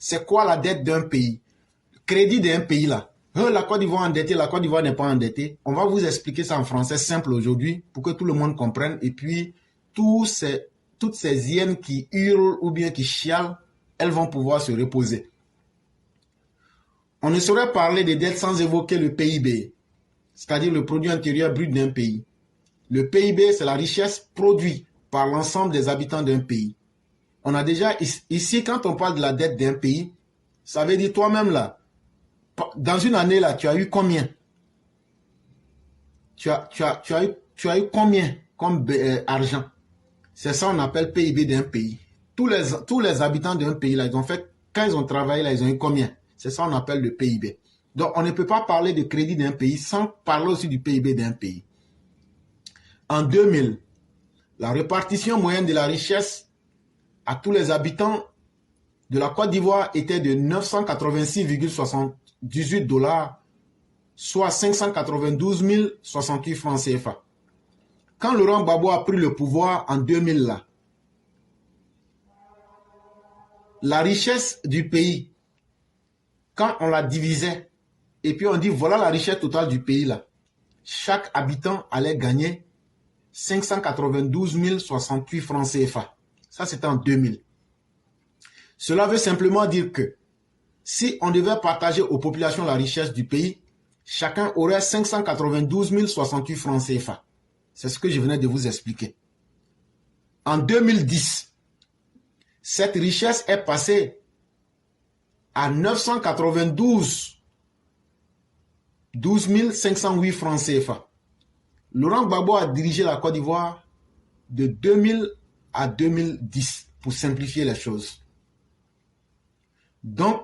c'est quoi la dette d'un pays? Crédit d'un pays là. La Côte d'Ivoire endettée, la Côte d'Ivoire n'est pas endettée. On va vous expliquer ça en français simple aujourd'hui pour que tout le monde comprenne. Et puis, toutes ces hyènes qui hurlent ou bien qui chialent, elles vont pouvoir se reposer. On ne saurait parler des dettes sans évoquer le PIB, c'est-à-dire le produit intérieur brut d'un pays. Le PIB, c'est la richesse produite par l'ensemble des habitants d'un pays. On a déjà, ici, quand on parle de la dette d'un pays, ça veut dire toi-même là, dans une année là, tu as eu combien? Tu as eu combien comme argent? C'est ça qu'on appelle PIB d'un pays. Tous les habitants d'un pays là, ils ont fait, quand ils ont travaillé là, ils ont eu combien? C'est ça qu'on appelle le PIB. Donc, on ne peut pas parler de crédit d'un pays sans parler aussi du PIB d'un pays. En 2000, la répartition moyenne de la richesse à tous les habitants de la Côte d'Ivoire était de 986,78 $, soit 592 068 francs CFA. Quand Laurent Gbagbo a pris le pouvoir en 2000, là, la richesse du pays, quand on la divisait, et puis on dit voilà la richesse totale du pays, là, chaque habitant allait gagner 592 068 francs CFA. Ça, c'était en 2000. Cela veut simplement dire que si on devait partager aux populations la richesse du pays, chacun aurait 592 068 francs CFA. C'est ce que je venais de vous expliquer. En 2010, cette richesse est passée à 992 508 francs CFA. Laurent Gbagbo a dirigé la Côte d'Ivoire de 2000 à 2010 pour simplifier les choses. Donc,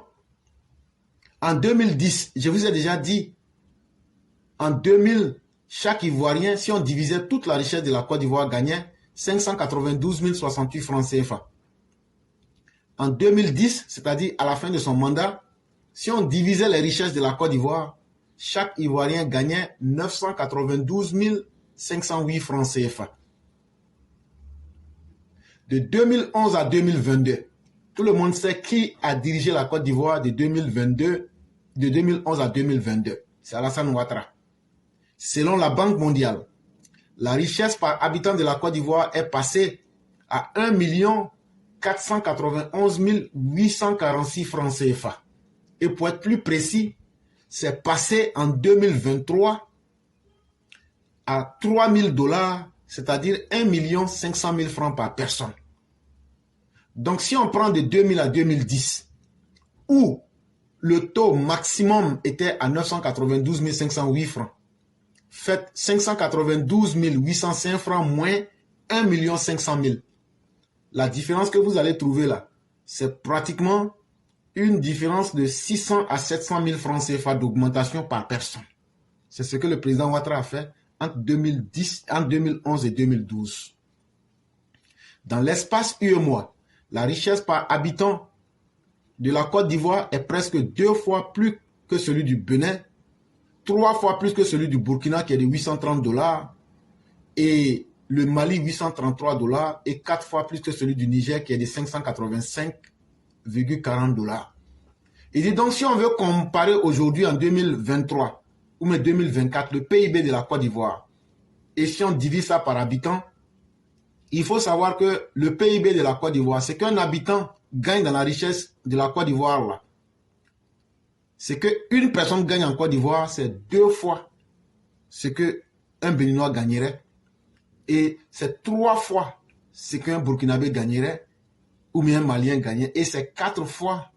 en 2010, je vous ai déjà dit, en 2000, chaque Ivoirien, si on divisait toute la richesse de la Côte d'Ivoire, gagnait 592 068 francs CFA. En 2010, c'est-à-dire à la fin de son mandat, si on divisait les richesses de la Côte d'Ivoire, chaque Ivoirien gagnait 992 508 francs CFA. De 2011 à 2022, tout le monde sait qui a dirigé la Côte d'Ivoire de 2011 à 2022. C'est Alassane Ouattara. Selon la Banque mondiale, la richesse par habitant de la Côte d'Ivoire est passée à 1 491 846 francs CFA. Et pour être plus précis, c'est passé en 2023 à 3 000 $, c'est-à-dire 1 500 000 francs par personne. Donc si on prend de 2000 à 2010, où le taux maximum était à 992 508 francs, faites 592 805 francs moins 1 500 000. La différence que vous allez trouver là, c'est pratiquement une différence de 600 à 700 000 francs CFA d'augmentation par personne. C'est ce que le président Ouattara a fait entre 2011 et 2012. Dans l'espace UEMOA, la richesse par habitant de la Côte d'Ivoire est presque 2 fois plus que celui du Bénin, 3 fois plus que celui du Burkina qui est de 830 $, et le Mali 833 $, et 4 fois plus que celui du Niger qui est de 585,40 $. Et dit donc si on veut comparer aujourd'hui en 2023 ou même 2024 le PIB de la Côte d'Ivoire, et si on divise ça par habitant, il faut savoir que le PIB de la Côte d'Ivoire, c'est qu'un habitant gagne dans la richesse de la Côte d'Ivoire là. C'est qu'une personne gagne en Côte d'Ivoire, c'est 2 fois ce qu'un Béninois gagnerait. Et c'est 3 fois ce qu'un Burkinabé gagnerait ou bien un Malien gagnerait. Et c'est 4 fois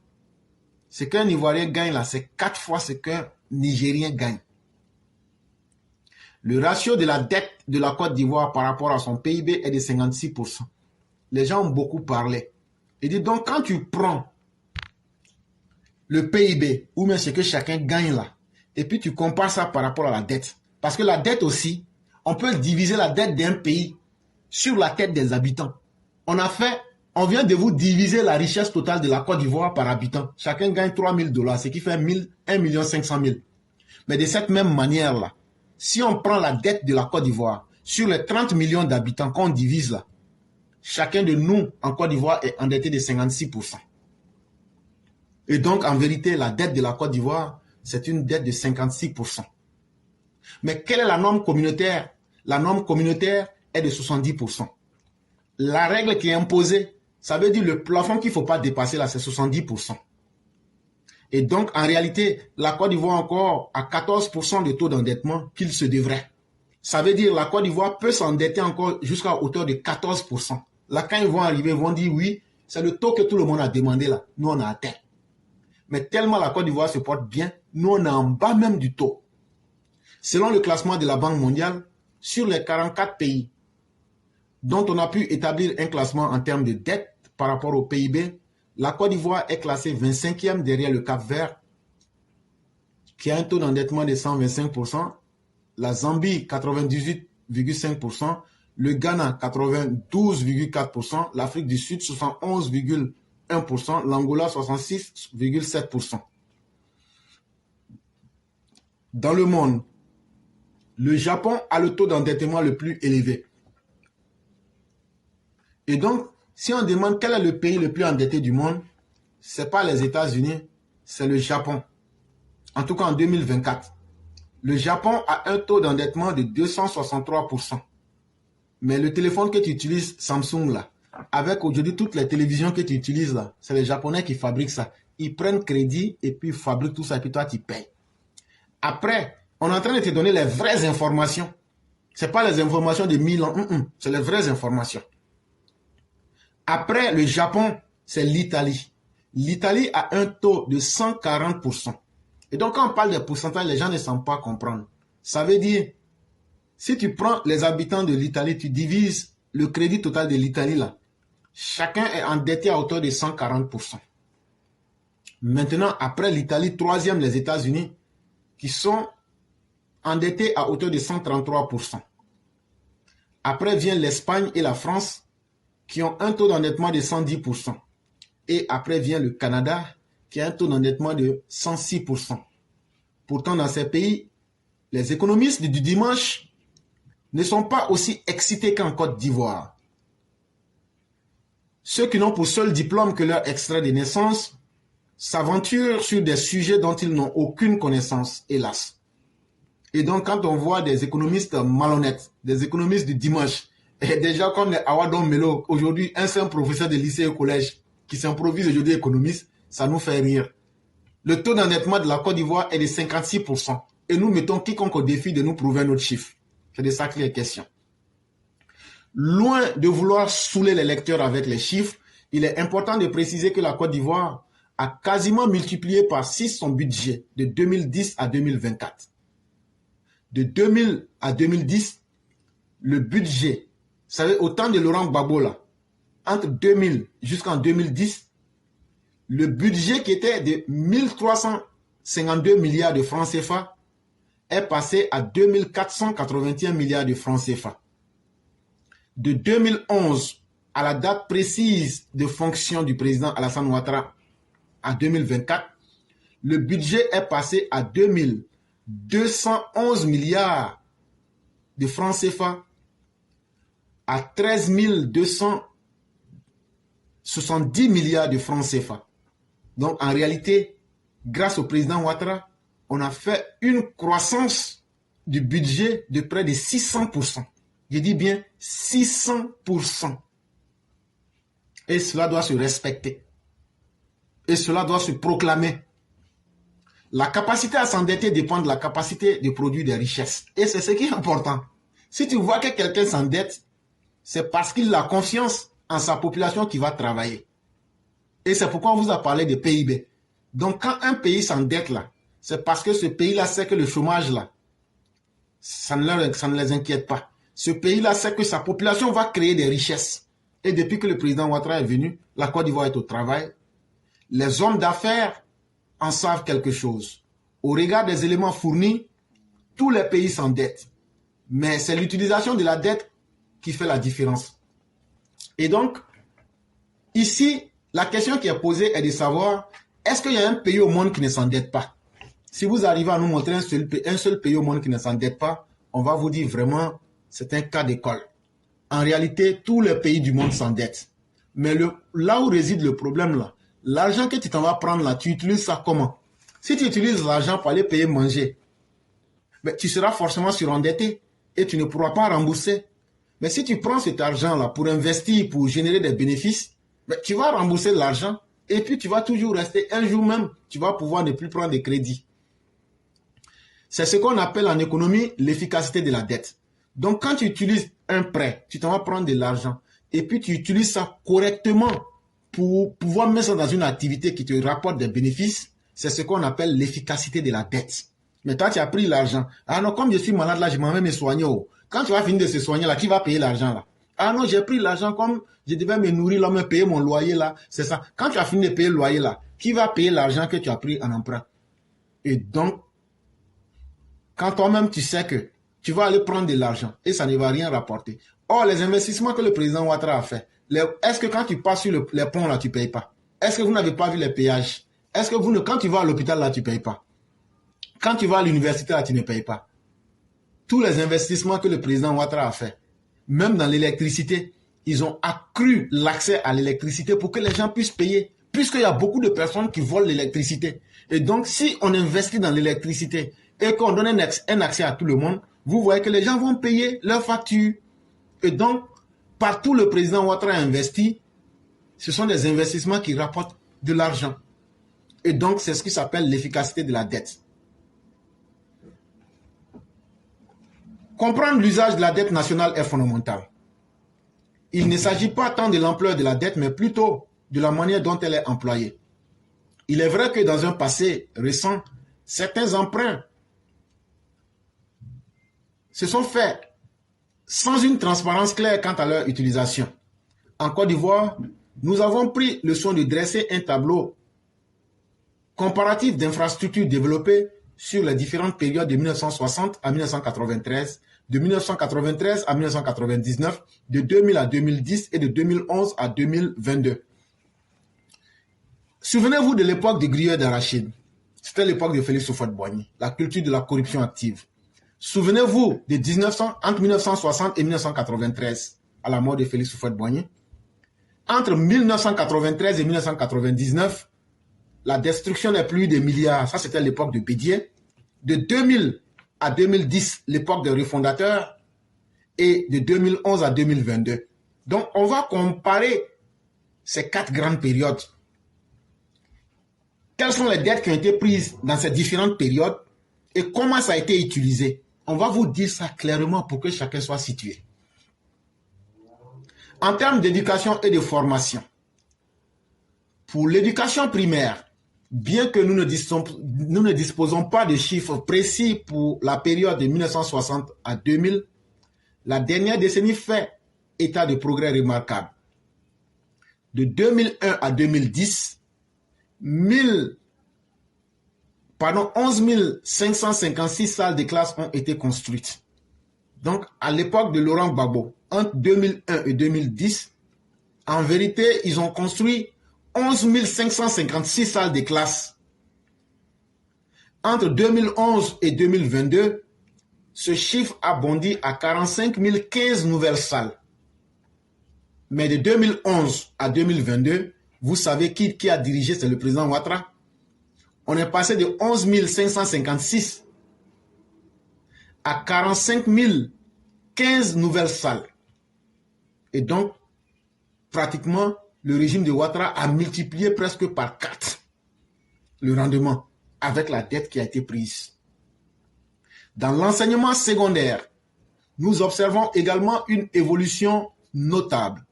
ce qu'un Ivoirien gagne là, c'est 4 fois ce qu'un Nigérien gagne. Le ratio de la dette de la Côte d'Ivoire par rapport à son PIB est de 56%. Les gens ont beaucoup parlé. Et dit donc quand tu prends le PIB ou même ce que chacun gagne là, et puis tu compares ça par rapport à la dette. Parce que la dette aussi, on peut diviser la dette d'un pays sur la tête des habitants. On vient de vous diviser la richesse totale de la Côte d'Ivoire par habitant. Chacun gagne 3 000 $, ce qui fait 1 500 000. Mais de cette même manière-là, si on prend la dette de la Côte d'Ivoire sur les 30 millions d'habitants qu'on divise là, chacun de nous en Côte d'Ivoire est endetté de 56%. Et donc, en vérité, la dette de la Côte d'Ivoire, c'est une dette de 56%. Mais quelle est la norme communautaire? La norme communautaire est de 70%. La règle qui est imposée, ça veut dire le plafond qu'il ne faut pas dépasser là, c'est 70%. Et donc, en réalité, la Côte d'Ivoire encore à 14% de taux d'endettement qu'il se devrait. Ça veut dire la Côte d'Ivoire peut s'endetter encore jusqu'à hauteur de 14%. Là, quand ils vont arriver, ils vont dire oui, c'est le taux que tout le monde a demandé là. Nous, on a atteint. Mais tellement la Côte d'Ivoire se porte bien, nous, on est en bas même du taux. Selon le classement de la Banque mondiale, sur les 44 pays dont on a pu établir un classement en termes de dette par rapport au PIB, la Côte d'Ivoire est classée 25e derrière le Cap-Vert, qui a un taux d'endettement de 125%, la Zambie 98,5%, le Ghana 92,4%, l'Afrique du Sud 71,1%, l'Angola 66,7%. Dans le monde, le Japon a le taux d'endettement le plus élevé. Et donc, si on demande quel est le pays le plus endetté du monde, ce n'est pas les États-Unis, c'est le Japon. En tout cas, en 2024. Le Japon a un taux d'endettement de 263%. Mais le téléphone que tu utilises, Samsung, là, avec aujourd'hui toutes les télévisions que tu utilises, là, c'est les Japonais qui fabriquent ça. Ils prennent crédit et puis ils fabriquent tout ça et puis toi, tu payes. Après, on est en train de te donner les vraies informations. Ce n'est pas les informations de 1000 ans, c'est les vraies informations. Après le Japon, c'est l'Italie. L'Italie a un taux de 140%. Et donc, quand on parle des pourcentages, les gens ne semblent pas comprendre. Ça veut dire, si tu prends les habitants de l'Italie, tu divises le crédit total de l'Italie là. Chacun est endetté à hauteur de 140%. Maintenant, après l'Italie, troisième, les États-Unis, qui sont endettés à hauteur de 133%. Après vient l'Espagne et la France, qui ont un taux d'endettement de 110%. Et après vient le Canada, qui a un taux d'endettement de 106%. Pourtant, dans ces pays, les économistes du dimanche ne sont pas aussi excités qu'en Côte d'Ivoire. Ceux qui n'ont pour seul diplôme que leur extrait de naissance s'aventurent sur des sujets dont ils n'ont aucune connaissance, hélas. Et donc, quand on voit des économistes malhonnêtes, des économistes du dimanche, et déjà comme les Awadon Melo, aujourd'hui, un simple professeur de lycée et collège qui s'improvise aujourd'hui économiste, ça nous fait rire. Le taux d'endettement de la Côte d'Ivoire est de 56%. Et nous mettons quiconque au défi de nous prouver notre chiffre. C'est de ça qu'il est question. Loin de vouloir saouler les lecteurs avec les chiffres, il est important de préciser que la Côte d'Ivoire a quasiment multiplié par 6 son budget de 2010 à 2024. De 2000 à 2010, le budget, vous savez, au temps de Laurent Gbagbo, là, entre 2000 jusqu'en 2010, le budget qui était de 1352 milliards de francs CFA est passé à 2481 milliards de francs CFA. De 2011 à la date précise de fonction du président Alassane Ouattara à 2024, le budget est passé à 2211 milliards de francs CFA à 13 270 milliards de francs CFA. Donc, en réalité, grâce au président Ouattara, on a fait une croissance du budget de près de 600%. Je dis bien 600%. Et cela doit se respecter. Et cela doit se proclamer. La capacité à s'endetter dépend de la capacité de produire des richesses. Et c'est ce qui est important. Si tu vois que quelqu'un s'endette, c'est parce qu'il a confiance en sa population qui va travailler. Et c'est pourquoi on vous a parlé de PIB. Donc, quand un pays s'endette là, c'est parce que ce pays-là sait que le chômage là, ça ne les inquiète pas. Ce pays-là sait que sa population va créer des richesses. Et depuis que le président Ouattara est venu, la Côte d'Ivoire est au travail. Les hommes d'affaires en savent quelque chose. Au regard des éléments fournis, tous les pays s'endettent. Mais c'est l'utilisation de la dette qui fait la différence. Et donc, ici, la question qui est posée est de savoir, est-ce qu'il y a un pays au monde qui ne s'endette pas? Si vous arrivez à nous montrer un seul pays au monde qui ne s'endette pas, on va vous dire vraiment, c'est un cas d'école. En réalité, tous les pays du monde s'endettent. Mais là où réside le problème, là, l'argent que tu t'en vas prendre là, tu utilises ça comment? Si tu utilises l'argent pour aller payer manger, ben, tu seras forcément surendetté et tu ne pourras pas rembourser. Mais si tu prends cet argent-là pour investir, pour générer des bénéfices, ben, tu vas rembourser l'argent et puis tu vas toujours rester un jour même, tu vas pouvoir ne plus prendre de crédit. C'est ce qu'on appelle en économie l'efficacité de la dette. Donc quand tu utilises un prêt, tu t'en vas prendre de l'argent et puis tu utilises ça correctement pour pouvoir mettre ça dans une activité qui te rapporte des bénéfices, c'est ce qu'on appelle l'efficacité de la dette. Mais toi, tu as pris l'argent. Ah non, comme je suis malade là, je m'en vais me soigner. Oh. Quand tu vas finir de se soigner là, qui va payer l'argent là? Ah non, j'ai pris l'argent comme je devais me nourrir là, me payer mon loyer là. C'est ça. Quand tu as fini de payer le loyer là, qui va payer l'argent que tu as pris en emprunt? Et donc, quand toi-même tu sais que tu vas aller prendre de l'argent et ça ne va rien rapporter. Or, les investissements que le président Ouattara a fait, est-ce que quand tu passes sur les ponts là, tu ne payes pas? Est-ce que vous n'avez pas vu les péages? Est-ce que quand tu vas à l'hôpital là, tu ne payes pas? Quand tu vas à l'université là, tu ne payes pas? Tous les investissements que le président Ouattara a fait, même dans l'électricité, ils ont accru l'accès à l'électricité pour que les gens puissent payer, puisqu'il y a beaucoup de personnes qui volent l'électricité. Et donc, si on investit dans l'électricité et qu'on donne un accès à tout le monde, vous voyez que les gens vont payer leurs factures. Et donc, partout le président Ouattara a investi, ce sont des investissements qui rapportent de l'argent. Et donc, c'est ce qui s'appelle l'efficacité de la dette. Comprendre l'usage de la dette nationale est fondamental. Il ne s'agit pas tant de l'ampleur de la dette, mais plutôt de la manière dont elle est employée. Il est vrai que dans un passé récent, certains emprunts se sont faits sans une transparence claire quant à leur utilisation. En Côte d'Ivoire, nous avons pris le soin de dresser un tableau comparatif d'infrastructures développées sur les différentes périodes de 1960 à 1993, de 1993 à 1999, de 2000 à 2010 et de 2011 à 2022. Souvenez-vous de l'époque de grilleur d'arachide. C'était l'époque de Félix Houphouët-Boigny, la culture de la corruption active. Souvenez-vous de entre 1960 et 1993, à la mort de Félix Houphouët-Boigny. Entre 1993 et 1999, la destruction des plus de milliards, ça c'était l'époque de Bédier. De 2000 à 2010, l'époque des refondateurs. Et de 2011 à 2022. Donc, on va comparer ces 4 grandes périodes. Quelles sont les dettes qui ont été prises dans ces différentes périodes et comment ça a été utilisé? On va vous dire ça clairement pour que chacun soit situé. En termes d'éducation et de formation, pour l'éducation primaire, bien que nous ne disposons pas de chiffres précis pour la période de 1960 à 2000, la dernière décennie fait état de progrès remarquable. De 2001 à 2010, 11 556 salles de classe ont été construites. Donc, à l'époque de Laurent Gbagbo, entre 2001 et 2010, en vérité, ils ont construit 11 556 salles de classe. Entre 2011 et 2022, ce chiffre a bondi à 45 015 nouvelles salles. Mais de 2011 à 2022, vous savez qui a dirigé, c'est le président Ouattara. On est passé de 11 556 à 45 015 nouvelles salles. Et donc, pratiquement, le régime de Ouattara a multiplié presque par 4 le rendement avec la dette qui a été prise. Dans l'enseignement secondaire, nous observons également une évolution notable.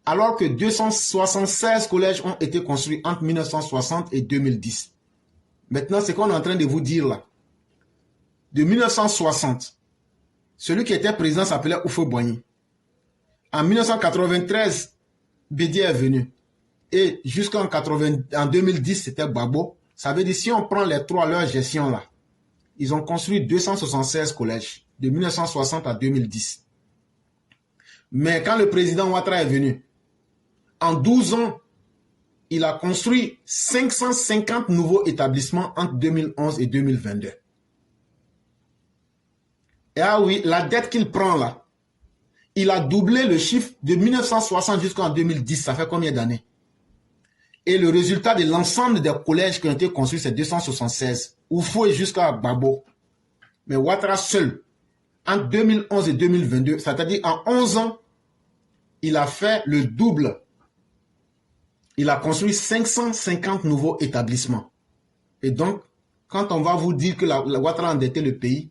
Alors que 276 collèges ont été construits entre 1960 et 2010. Maintenant, ce qu'on est en train de vous dire là, de 1960, celui qui était président s'appelait Houphouët-Boigny. En 1993, Bédier est venu. Et jusqu'en 2010, c'était Gbagbo. Ça veut dire, si on prend les trois, leur gestion là, ils ont construit 276 collèges de 1960 à 2010. Mais quand le président Ouattara est venu, en 12 ans, il a construit 550 nouveaux établissements entre 2011 et 2022. Et ah oui, la dette qu'il prend là, il a doublé le chiffre de 1960 jusqu'en 2010. Ça fait combien d'années? Et le résultat de l'ensemble des collèges qui ont été construits, c'est 276. Oufoué jusqu'à Babo. Mais Ouattara seul, en 2011 et 2022, c'est-à-dire en 11 ans, il a fait le double. Il a construit 550 nouveaux établissements. Et donc, quand on va vous dire que la Ouattara a endetté le pays,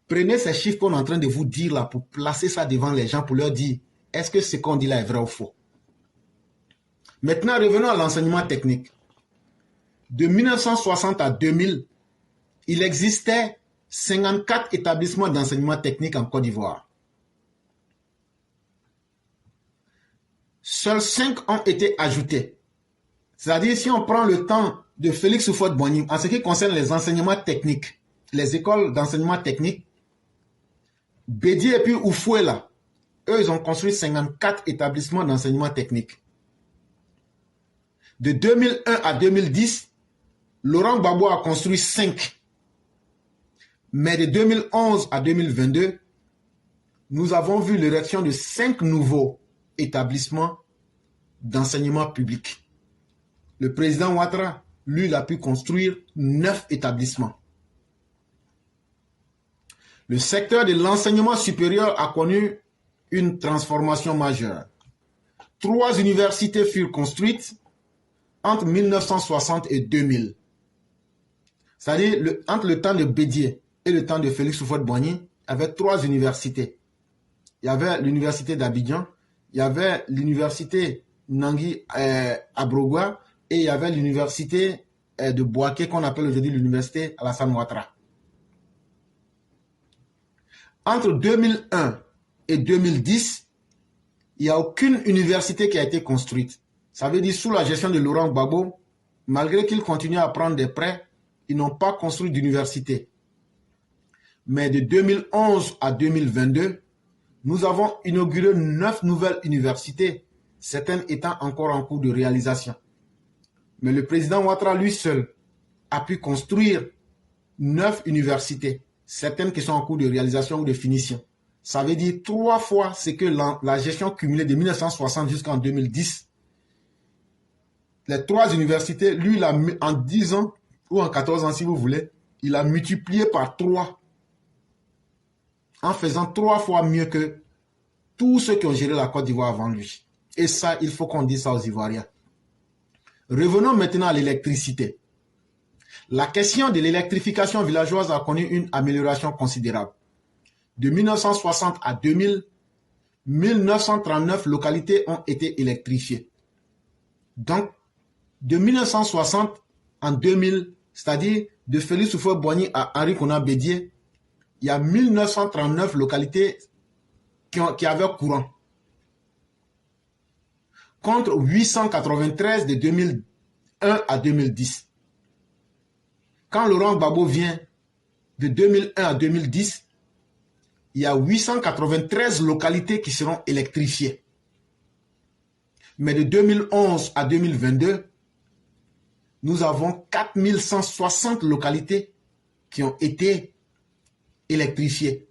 prenez ces chiffres qu'on est en train de vous dire là pour placer ça devant les gens, pour leur dire, est-ce que ce qu'on dit là est vrai ou faux? Maintenant, revenons à l'enseignement technique. De 1960 à 2000, il existait 54 établissements d'enseignement technique en Côte d'Ivoire. Seuls 5 ont été ajoutés. C'est-à-dire, si on prend le temps de Félix Houphouët-Boigny, en ce qui concerne les enseignements techniques, les écoles d'enseignement technique, Bédié et puis Oufoué, là, eux, ils ont construit 54 établissements d'enseignement technique. De 2001 à 2010, Laurent Gbagbo a construit 5. Mais de 2011 à 2022, nous avons vu l'érection de 5 nouveaux établissements d'enseignement public. Le président Ouattara, lui, il a pu construire 9 établissements. Le secteur de l'enseignement supérieur a connu une transformation majeure. 3 universités furent construites entre 1960 et 2000. C'est-à-dire, entre le temps de Bédié et le temps de Félix Houphouët-Boigny, il y avait 3 universités. Il y avait l'université d'Abidjan, il y avait l'université Nangui à Brogua et il y avait l'université de Bouaké qu'on appelle aujourd'hui l'université Alassane Ouattara. Entre 2001 et 2010, il n'y a aucune université qui a été construite. Ça veut dire sous la gestion de Laurent Gbagbo, malgré qu'il continue à prendre des prêts, ils n'ont pas construit d'université. Mais de 2011 à 2022, nous avons inauguré 9 nouvelles universités, certaines étant encore en cours de réalisation. Mais le président Ouattara, lui seul, a pu construire 9 universités, certaines qui sont en cours de réalisation ou de finition. Ça veut dire 3 fois ce que la gestion cumulée de 1960 jusqu'en 2010. Les 3 universités, lui, il a, en 10 ans, ou en 14 ans si vous voulez, il a multiplié par 3 en faisant 3 fois mieux que tous ceux qui ont géré la Côte d'Ivoire avant lui. Et ça, il faut qu'on dise ça aux Ivoiriens. Revenons maintenant à l'électricité. La question de l'électrification villageoise a connu une amélioration considérable. De 1960 à 2000, 1939 localités ont été électrifiées. Donc, de 1960 en 2000, c'est-à-dire de Félix Houphouët-Boigny à Henri Konan Bédié, il y a 1939 localités qui avaient courant. Contre 893 de 2001 à 2010. Quand Laurent Gbagbo vient de 2001 à 2010, il y a 893 localités qui seront électrifiées. Mais de 2011 à 2022, nous avons 4160 localités qui ont été électrifiées.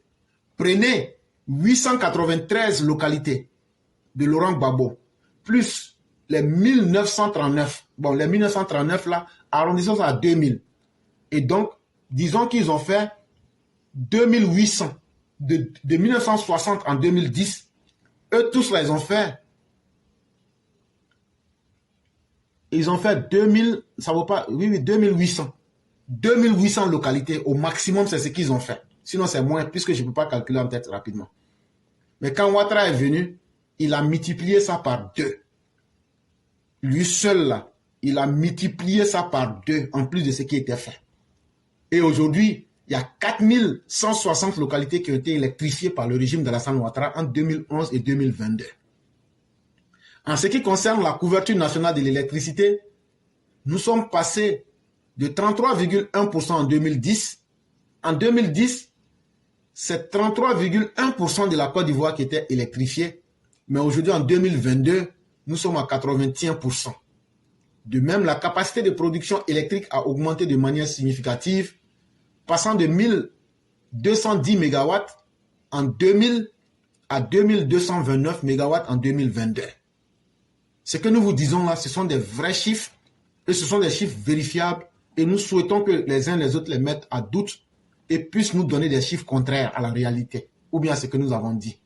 Prenez 893 localités de Laurent Gbagbo, plus les 1939. Bon, les 1939 là, arrondissons ça à 2000. Et donc, disons qu'ils ont fait 2800 de 1960 en 2010. Eux tous là, ils ont fait 2000, ça vaut pas, oui, 2800. 2800 localités au maximum, c'est ce qu'ils ont fait. Sinon, c'est moins, puisque je ne peux pas calculer en tête rapidement. Mais quand Ouattara est venu, il a multiplié ça par 2. Lui seul, là, il a multiplié ça par 2, en plus de ce qui était fait. Et aujourd'hui, il y a 4160 localités qui ont été électrifiées par le régime d'Alassane Ouattara en 2011 et 2022. En ce qui concerne la couverture nationale de l'électricité, nous sommes passés de 33,1% en 2010. En 2010, c'est 33,1% de la Côte d'Ivoire qui était électrifiée. Mais aujourd'hui, en 2022, nous sommes à 81%. De même, la capacité de production électrique a augmenté de manière significative, passant de 1210 MW en 2000 à 2229 MW en 2022. Ce que nous vous disons là, ce sont des vrais chiffres Et ce sont des chiffres vérifiables et nous souhaitons que les uns les autres les mettent à doute et puissent nous donner des chiffres contraires à la réalité ou bien à ce que nous avons dit.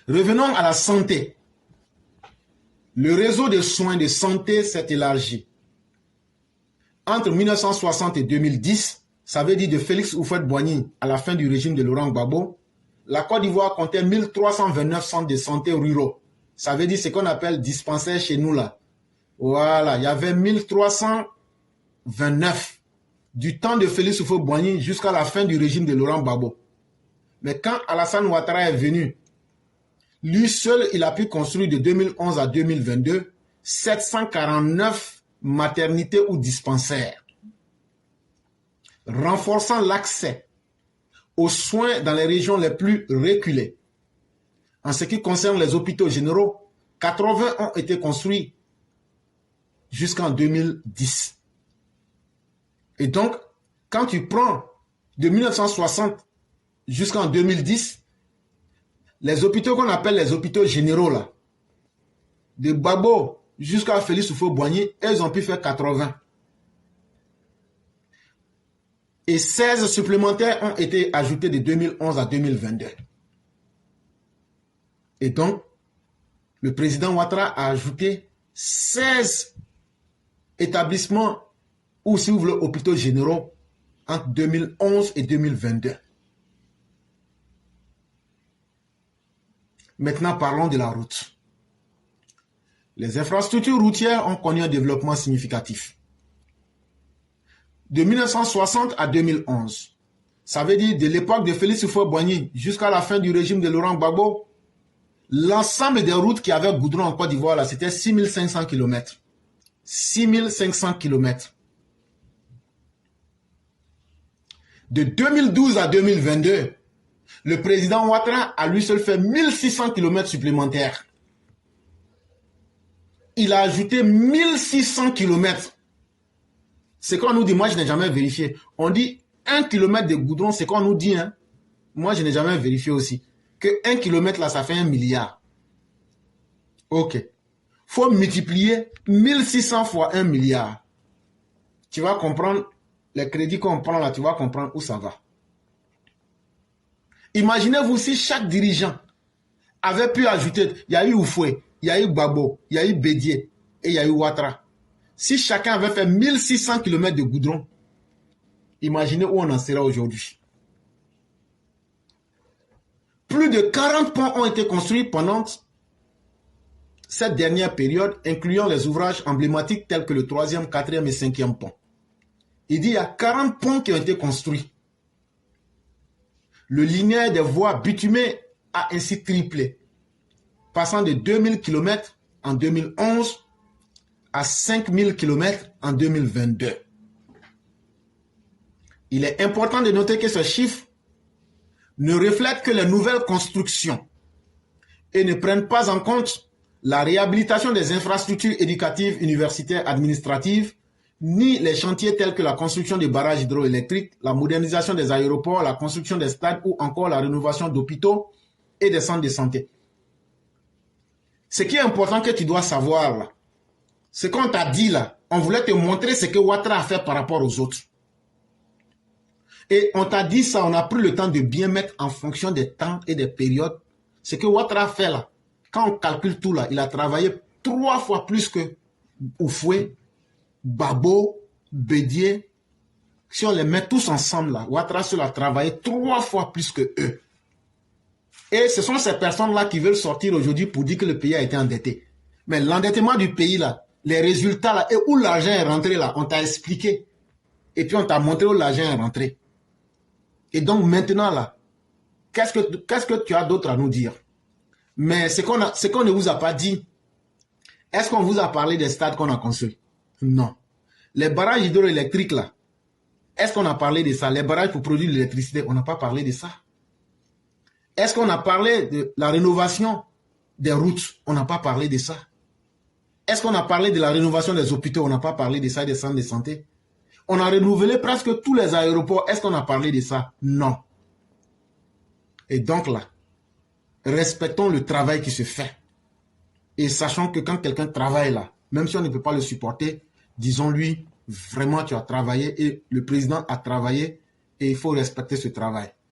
Revenons à la santé. Le réseau de soins de santé s'est élargi. Entre 1960 et 2010, ça veut dire de Félix Houphouët-Boigny à la fin du régime de Laurent Gbagbo, la Côte d'Ivoire comptait 1329 centres de santé ruraux. Ça veut dire ce qu'on appelle dispensaires chez nous là. Voilà, il y avait 1329 du temps de Félix Houphouët-Boigny jusqu'à la fin du régime de Laurent Gbagbo. Mais quand Alassane Ouattara est venu, lui seul, il a pu construire de 2011 à 2022 749 maternités ou dispensaires, renforçant l'accès aux soins dans les régions les plus reculées. En ce qui concerne les hôpitaux généraux, 80 ont été construits jusqu'en 2010. Et donc, quand tu prends de 1960 jusqu'en 2010, les hôpitaux qu'on appelle les hôpitaux généraux, là, de Gbagbo jusqu'à Félix Houphouët-Boigny, ils ont pu faire 80. Et 16 supplémentaires ont été ajoutés de 2011 à 2022. Et donc, le président Ouattara a ajouté 16 établissements ou, si vous voulez, hôpitaux généraux entre 2011 et 2022. Maintenant, parlons de la route. Les infrastructures routières ont connu un développement significatif. De 1960 à 2011, ça veut dire de l'époque de Félix Houphouët-Boigny jusqu'à la fin du régime de Laurent Gbagbo, l'ensemble des routes qui avaient goudron en Côte d'Ivoire, c'était 6500 km. 6500 km. De 2012 à 2022, le président Ouattara a lui seul fait 1600 km supplémentaires. Il a ajouté 1600 km. C'est qu'on nous dit, moi je n'ai jamais vérifié. On dit 1 km de goudron, c'est qu'on nous dit. Hein. Moi je n'ai jamais vérifié aussi. Que 1 km là, ça fait 1 milliard. Ok. Faut multiplier 1600 fois 1 milliard. Tu vas comprendre les crédits qu'on prend là, tu vas comprendre où ça va. Imaginez-vous si chaque dirigeant avait pu ajouter, il y a eu Houphouët, il y a eu Gbagbo, il y a eu Bédié et il y a eu Ouattara. Si chacun avait fait 1600 km de goudron, imaginez où on en sera aujourd'hui. Plus de 40 ponts ont été construits pendant cette dernière période, incluant les ouvrages emblématiques tels que le 3e, 4e et 5e pont. Il dit qu'il y a 40 ponts qui ont été construits. Le linéaire des voies bitumées a ainsi triplé, passant de 2000 km en 2011 à 5000 km en 2022. Il est important de noter que ce chiffre ne reflète que les nouvelles constructions et ne prennent pas en compte la réhabilitation des infrastructures éducatives, universitaires, administratives, ni les chantiers tels que la construction des barrages hydroélectriques, la modernisation des aéroports, la construction des stades ou encore la rénovation d'hôpitaux et des centres de santé. Ce qui est important que tu dois savoir là, ce qu'on t'a dit là, on voulait te montrer ce que Ouattara a fait par rapport aux autres. Et on t'a dit ça, on a pris le temps de bien mettre en fonction des temps et des périodes. Ce que Ouattara a fait là, quand on calcule tout là, il a travaillé 3 fois plus que Houphouët, Gbagbo, Bédié. Si on les met tous ensemble là, Ouattara seul a travaillé 3 fois plus que eux. Et ce sont ces personnes-là qui veulent sortir aujourd'hui pour dire que le pays a été endetté. Mais l'endettement du pays là, les résultats là, et où l'argent est rentré là, on t'a expliqué. Et puis on t'a montré où l'argent est rentré. Et donc maintenant là, qu'est-ce que tu as d'autre à nous dire? Mais ce qu'on ne vous a pas dit, est-ce qu'on vous a parlé des stades qu'on a construits? Non. Les barrages hydroélectriques là, est-ce qu'on a parlé de ça? Les barrages pour produire l'électricité, on n'a pas parlé de ça. Est-ce qu'on a parlé de la rénovation des routes? On n'a pas parlé de ça. Est-ce qu'on a parlé de la rénovation des hôpitaux? On n'a pas parlé de ça, des centres de santé. On a renouvelé presque tous les aéroports. Est-ce qu'on a parlé de ça? Non. Et donc là, respectons le travail qui se fait. Et sachant que quand quelqu'un travaille là, même si on ne peut pas le supporter, disons-lui, vraiment tu as travaillé et le président a travaillé et il faut respecter ce travail.